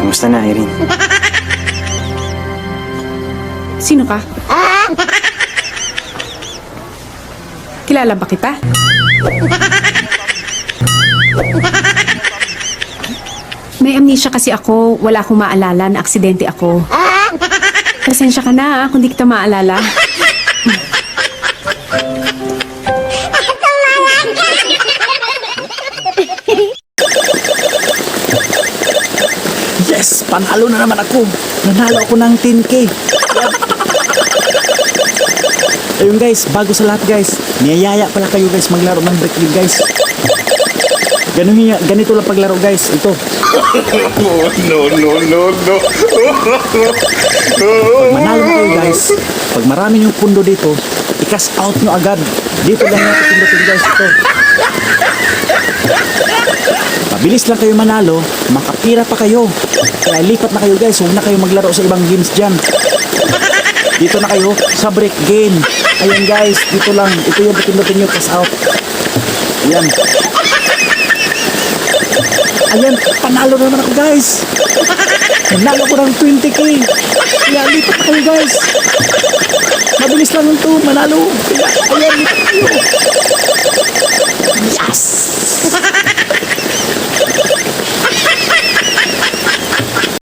Kamusta na, Irene? Sino ka? Kilala ba kita? May amnesia kasi ako. Wala akong maalala na aksidente ako. Pasensya ka na kung di kita maalala. Yes! Panalo na naman ako! Nanalo ako ng 10K! Ayun guys, bago sa lahat guys, niyayaya pala kayo guys maglaro ng Brick League guys. Ganito lang paglaro guys, ito. No. Pag manalo na kayo guys, pag marami yung pundo dito, i-cash out nyo agad. Dito lang yung pindutin guys, ito. Mabilis lang kayo manalo, makapira pa kayo. Kaya lipat na kayo guys, huwag na kayo maglaro sa ibang games dyan. Dito na kayo sa break game. Ayan guys, dito lang. Ito yung pindutin nyo, cash out. Ayan. Ayan, panalo na naman ako guys. Nanalo ko ng 20K. Kaya lipat na kayo guys. Mabilis lang ito, manalo. Kaya, ayan, lipat kayo.